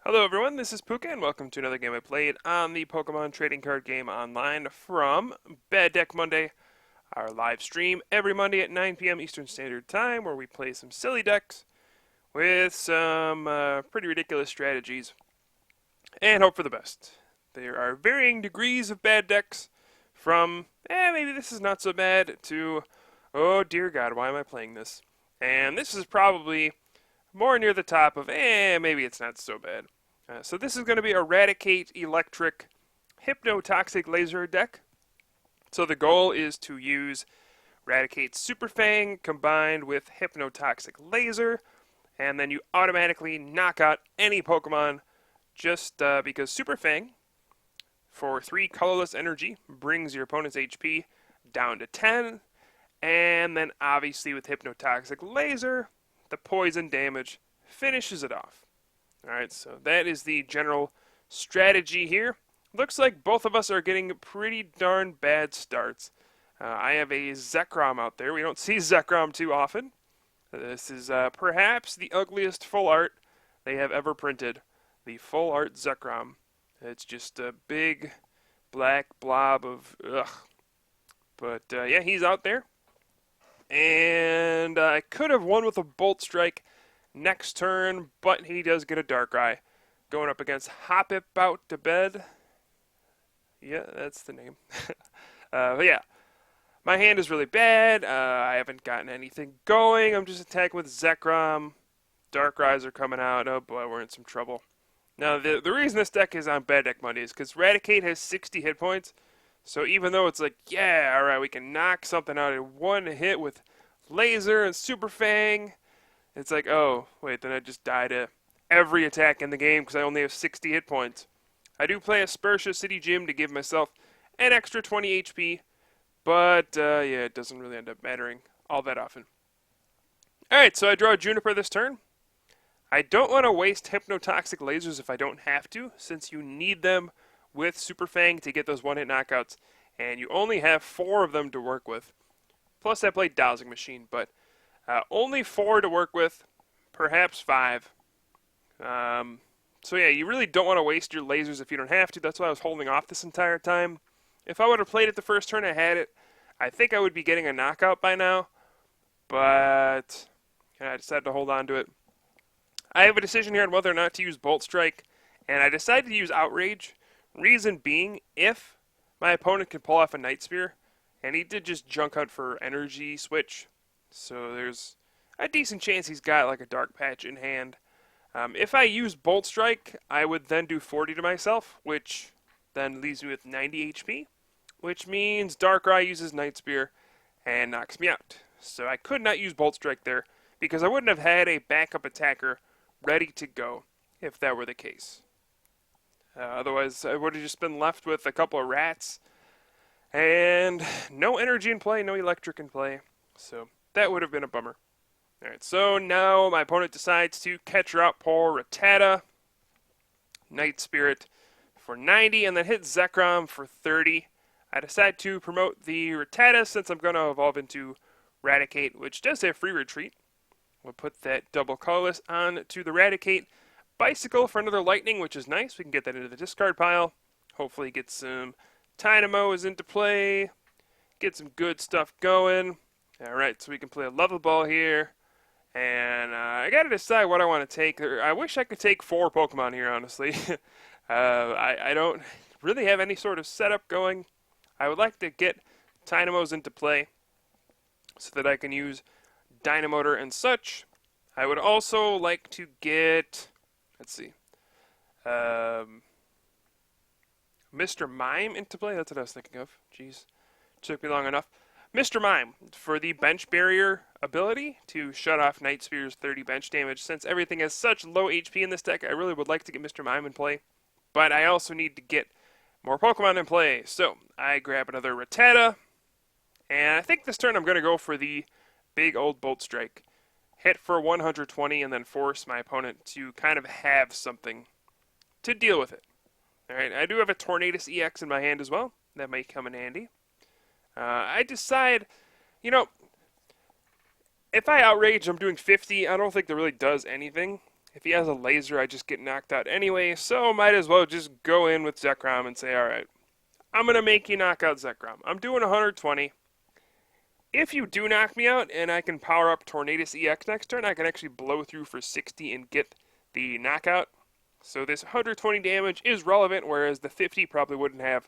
Hello everyone, this is Pooka and welcome to another game I played on the Pokemon Trading Card Game Online from Bad Deck Monday, our live stream every Monday at 9 p.m. Eastern Standard Time where we play some silly decks with some pretty ridiculous strategies and hope for the best. There are varying degrees of bad decks from, maybe this is not so bad, to, oh dear God, why am I playing this? And this is probably more near the top of, maybe it's not so bad. So this is going to be a Raticate Eelektrik Hypnotoxic Laser deck. So the goal is to use Raticate Super Fang combined with Hypnotoxic Laser, and then you automatically knock out any Pokemon just because Super Fang, for 3 colorless energy, brings your opponent's HP down to 10, and then obviously with Hypnotoxic Laser, the poison damage finishes it off. Alright, so that is the general strategy here. Looks like both of us are getting pretty darn bad starts. I have a Zekrom out there. We don't see Zekrom too often. This is perhaps the ugliest full art they have ever printed. The full art Zekrom. It's just a big black blob of ugh. But yeah, he's out there. And I could have won with a Bolt Strike next turn, but he does get a Darkrai. Going up against Hoppipoutdabed. Yeah, that's the name. But yeah, my hand is really bad. I haven't gotten anything going. I'm just attacking with Zekrom. Darkrai's are coming out. Oh boy, we're in some trouble. Now, the reason this deck is on Bad Deck Monday is because Raticate has 60 hit points. So even though it's like, yeah, alright, we can knock something out in one hit with Laser and Super Fang, it's like, oh, wait, then I just die to every attack in the game because I only have 60 hit points. I do play a Spursha City Gym to give myself an extra 20 HP, but yeah, it doesn't really end up mattering all that often. Alright, so I draw a Juniper this turn. I don't want to waste Hypnotoxic Lasers if I don't have to, since you need them with Super Fang to get those one-hit knockouts, and you only have 4 of them to work with. Plus I played Dowsing Machine, but only 4 to work with, perhaps 5. So yeah, you really don't want to waste your lasers if you don't have to. That's why I was holding off this entire time. If I would have played it the first turn I had it, I think I would be getting a knockout by now, but I decided to hold on to it. I have a decision here on whether or not to use Bolt Strike, and I decided to use Outrage. Reason being, if my opponent can pull off a Night Spear, and he did just junk out for energy switch, so there's a decent chance he's got like a Dark Patch in hand. If I use Bolt Strike, I would then do 40 to myself, which then leaves me with 90 HP, which means Darkrai uses Night Spear and knocks me out. So I could not use Bolt Strike there, because I wouldn't have had a backup attacker ready to go if that were the case. Otherwise, I would have just been left with a couple of rats and no energy in play, no electric in play. So that would have been a bummer. Alright, so now my opponent decides to catch out poor Rattata, Night Spirit for 90, and then hit Zekrom for 30. I decide to promote the Rattata since I'm going to evolve into Raticate, which does have free retreat. We'll put that double colorless on to the Raticate. Bicycle for another Lightning, which is nice. We can get that into the discard pile. Hopefully get some Dynamos into play. Get some good stuff going. Alright, so we can play a Level Ball here. And I gotta decide what I want to take. I wish I could take 4 Pokemon here, honestly. I don't really have any sort of setup going. I would like to get Dynamos into play so that I can use Dynamotor and such. I would also like to get, let's see, Mr. Mime into play. That's what I was thinking of. Jeez, took me long enough. Mr. Mime for the bench barrier ability to shut off Night Spear's 30 bench damage. Since everything has such low HP in this deck, I really would like to get Mr. Mime in play. But I also need to get more Pokemon in play. So I grab another Rattata. And I think this turn I'm going to go for the big old Bolt Strike. Hit for 120 and then force my opponent to kind of have something to deal with it. Alright, I do have a Tornadus EX in my hand as well. That might come in handy. I decide, you know, if I outrage, I'm doing 50. I don't think that really does anything. If he has a laser, I just get knocked out anyway, so might as well just go in with Zekrom and say, alright, I'm going to make you knock out Zekrom. I'm doing 120. If you do knock me out and I can power up Tornadus EX next turn, I can actually blow through for 60 and get the knockout. So this 120 damage is relevant, whereas the 50 probably wouldn't have.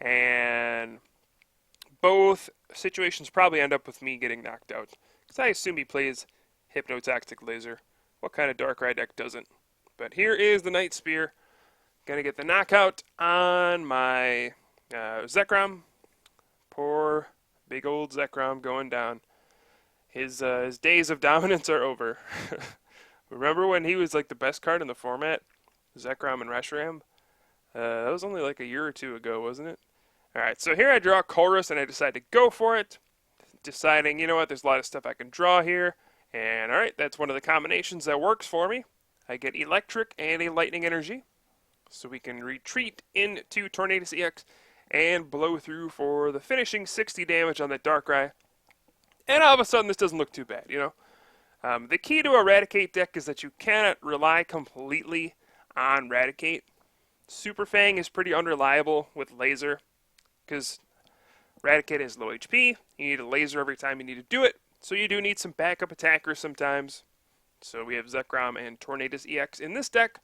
And both situations probably end up with me getting knocked out. Because I assume he plays Hypnotoxic Laser. What kind of Darkrai deck doesn't? But here is the Night Spear. Gonna get the knockout on my Zekrom. Poor big old Zekrom going down. His days of dominance are over. Remember when he was like the best card in the format? Zekrom and Reshiram? That was only like a year or two ago, wasn't it? Alright, so here I draw Chorus and I decide to go for it. Deciding, you know what, there's a lot of stuff I can draw here. And alright, that's one of the combinations that works for me. I get Eelektrik and a Lightning Energy. So we can retreat into Tornadus EX and blow through for the finishing 60 damage on that Darkrai. And all of a sudden this doesn't look too bad, you know. The key to a Raticate deck is that you cannot rely completely on Raticate. Super Fang is pretty unreliable with Laser, because Raticate is low HP. You need a Laser every time you need to do it, so you do need some backup attackers sometimes. So we have Zekrom and Tornadus EX in this deck.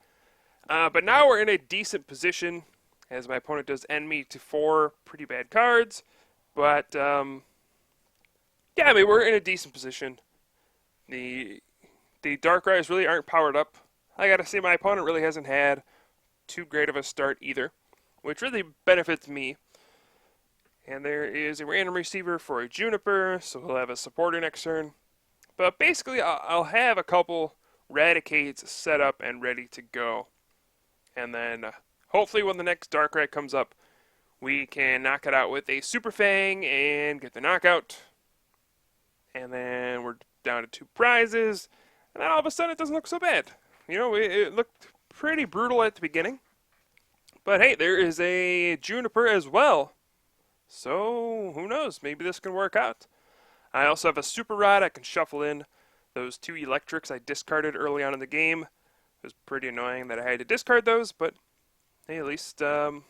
But now we're in a decent position, as my opponent does end me to 4 pretty bad cards. But, yeah, I mean, we're in a decent position. The Darkrai's really aren't powered up. I gotta say, my opponent really hasn't had too great of a start either, which really benefits me. And there is a random receiver for a Juniper, so he'll have a supporter next turn. But basically, I'll have a couple Raticates set up and ready to go. And then, hopefully when the next Darkrai comes up, we can knock it out with a Super Fang and get the knockout. And then we're down to 2 prizes. And then all of a sudden it doesn't look so bad. You know, it looked pretty brutal at the beginning. But hey, there is a Juniper as well. So, who knows? Maybe this can work out. I also have a Super Rod. I can shuffle in those 2 Eeelektriks I discarded early on in the game. It was pretty annoying that I had to discard those, but hey, at least I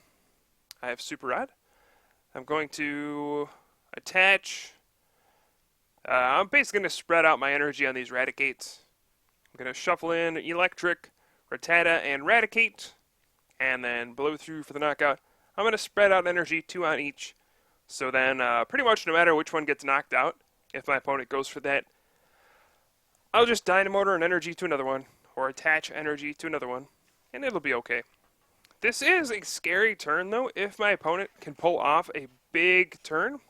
have Super Rod. I'm going to attach. I'm basically going to spread out my energy on these Raticates. I'm going to shuffle in Eelektrik, Rattata, and Raticate, and then blow through for the knockout. I'm going to spread out energy, 2 on each. So then, pretty much no matter which one gets knocked out, if my opponent goes for that, I'll just Dynamotor an energy to another one, or attach energy to another one, and it'll be okay. This is a scary turn, though, if my opponent can pull off a big turn.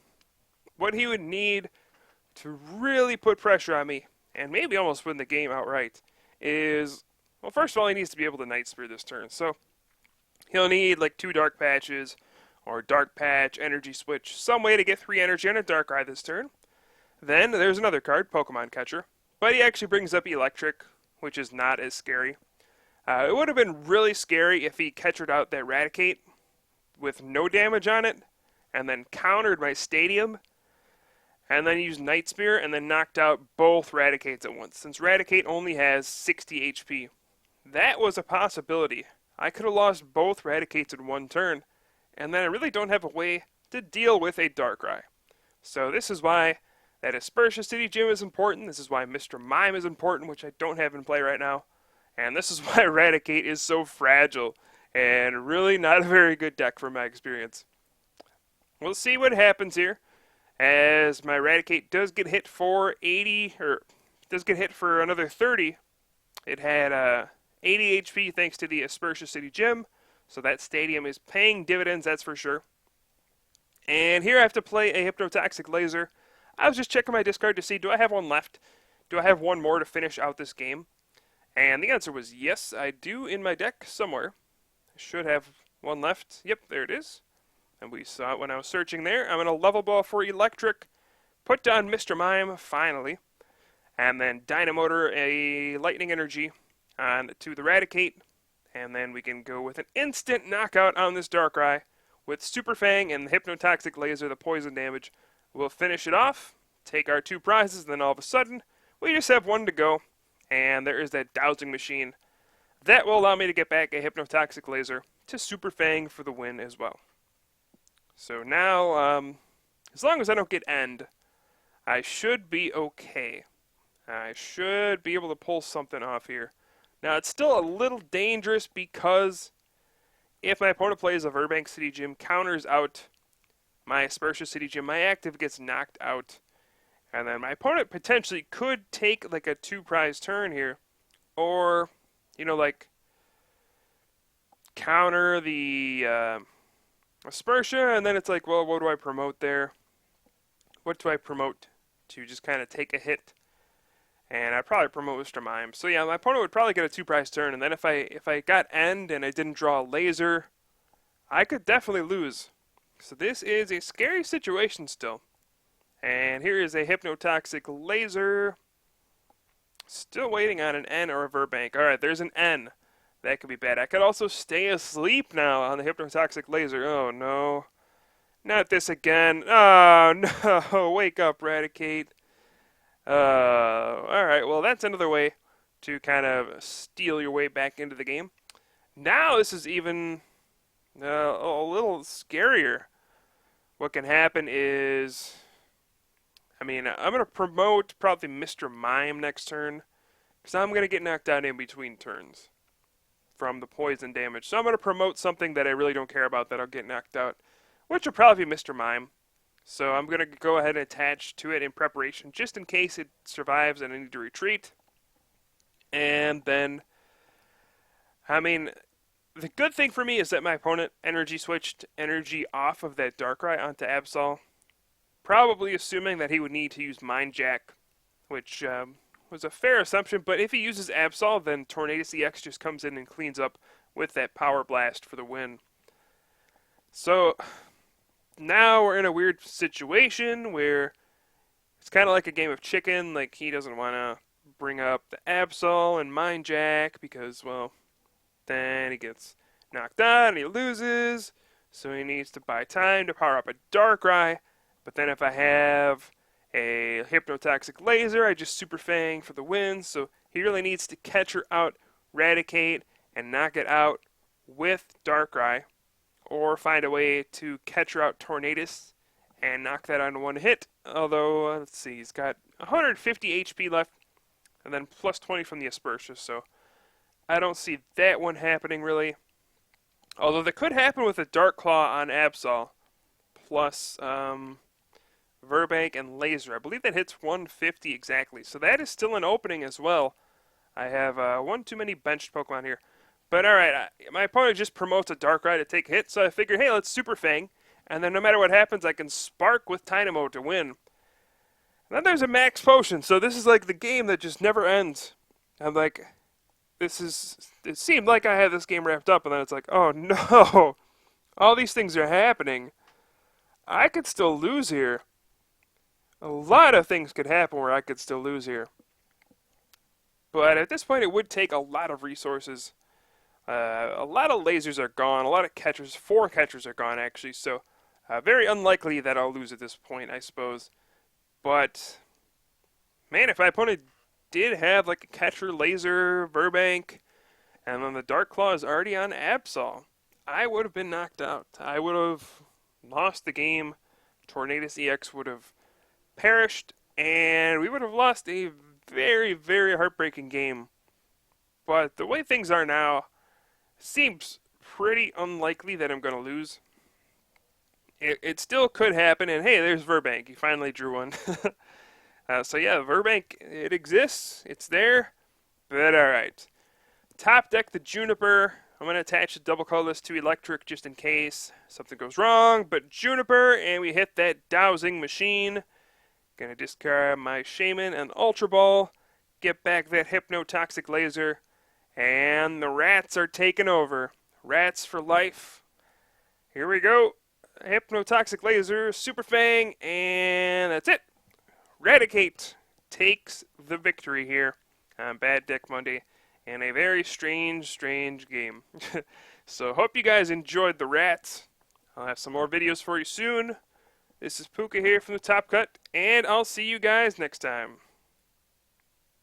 What he would need to really put pressure on me, and maybe almost win the game outright, is, well, first of all, he needs to be able to Night Spear this turn. So he'll need like 2 Dark Patches, or Dark Patch, Energy Switch, some way to get 3 energy on a Darkrai this turn. Then there's another card, Pokemon Catcher, but he actually brings up Eelektrik, which is not as scary. It would have been really scary if he catchered out that Raticate with no damage on it, and then countered my Stadium, and then used Night Spear, and then knocked out both Raticates at once, since Raticate only has 60 HP. That was a possibility. I could have lost both Raticates in one turn, and then I really don't have a way to deal with a Darkrai. So this is why that Aspertia City Gym is important. This is why Mr. Mime is important, which I don't have in play right now. And this is why Raticate is so fragile, and really not a very good deck from my experience. We'll see what happens here, as my Raticate does get hit for 80, or does get hit for another 30. It had 80 HP thanks to the Aspertia City Gym, so that Stadium is paying dividends, that's for sure. And here I have to play a Hypnotoxic Laser. I was just checking my discard to see, do I have one left? Do I have one more to finish out this game? And the answer was yes, I do in my deck somewhere. I should have one left. Yep, there it is. And we saw it when I was searching there. I'm going to level ball for Eelektrik, put down Mr. Mime, finally, and then Dynamotor a Lightning Energy on to the Raticate, and then we can go with an instant knockout on this Darkrai with Super Fang and the Hypnotoxic Laser, the poison damage. We'll finish it off, take our 2 prizes, and then all of a sudden, we just have 1 to go, And there is that Dowsing Machine. That will allow me to get back a Hypnotoxic Laser to Super Fang for the win as well. So now, as long as I don't get End, I should be okay. I should be able to pull something off here. Now, it's still a little dangerous because if my opponent plays a Verbank City Gym, counters out my Aspertia City Gym, my active gets knocked out. And then my opponent potentially could take like a 2-prize turn here. Or, you know, like counter the Aspertia, and then it's like, well, what do I promote there? What do I promote to just kind of take a hit? And I'd probably promote Mr. Mime. So yeah, my opponent would probably get a 2-prize turn, and then if I got End and I didn't draw a laser, I could definitely lose. So this is a scary situation still. And here is a Hypnotoxic Laser. Still waiting on an N or a Verbank. Alright, there's an N. That could be bad. I could also stay asleep now on the Hypnotoxic Laser. Oh no. Not this again. Oh no. Wake up, Raticate. Alright, well that's another way to kind of steal your way back into the game. Now this is even a little scarier. What can happen is, I mean, I'm going to promote probably Mr. Mime next turn, because I'm going to get knocked out in between turns from the poison damage. So I'm going to promote something that I really don't care about that I'll get knocked out, which will probably be Mr. Mime. So I'm going to go ahead and attach to it in preparation, just in case it survives and I need to retreat. And then, I mean, the good thing for me is that my opponent energy switched energy off of that Darkrai onto Absol, probably assuming that he would need to use Mind Jack, which was a fair assumption, but if he uses Absol, then Tornadus EX just comes in and cleans up with that Power Blast for the win. So now we're in a weird situation where it's kind of like a game of chicken. Like, he doesn't want to bring up the Absol and Mind Jack because, well, then he gets knocked out and he loses, so he needs to buy time to power up a Darkrai. But then if I have a Hypnotoxic Laser, I just Super Fang for the win. So he really needs to catch her out, Raticate, and knock it out with Darkrai. Or find a way to catch her out Tornadus and knock that on one hit. Although, let's see, he's got 150 HP left, and then plus 20 from the Aspertia. So I don't see that one happening really. Although that could happen with a Dark Claw on Absol, plus Verbank and Laser. I believe that hits 150 exactly. So that is still an opening as well. I have one too many benched Pokemon here. But alright, my opponent just promotes a Darkrai to take a hit, so I figured, hey, let's Super Fang. And then no matter what happens, I can Spark with Dynamo to win. And then there's a Max Potion, so this is like the game that just never ends. I'm like, it seemed like I had this game wrapped up, and then it's like, oh no, all these things are happening. I could still lose here. A lot of things could happen where I could still lose here. But at this point, it would take a lot of resources. A lot of lasers are gone. A lot of catchers. 4 catchers are gone, actually. So, very unlikely that I'll lose at this point, I suppose. But, man, if my opponent did have like a catcher, laser, Verbank, and then the Dark Claw is already on Absol, I would have been knocked out. I would have lost the game. Tornadus EX would have perished, and we would have lost a very, very heartbreaking game. But the way things are now, seems pretty unlikely that I'm going to lose. It still could happen, and hey, there's Verbank. He finally drew one. So yeah, Verbank, it exists. It's there. But alright. Top deck the Juniper. I'm going to attach the double colorless to Eelektrik just in case something goes wrong. But Juniper, and we hit that Dowsing Machine. Going to discard my Shaman and Ultra Ball. Get back that Hypnotoxic Laser. And the rats are taking over. Rats for life. Here we go. Hypnotoxic Laser, Super Fang, and that's it. Raticate takes the victory here on Bad Deck Monday in a very strange game. So hope you guys enjoyed the rats. I'll have some more videos for you soon. This is Pooka here from the Top Cut, and I'll see you guys next time.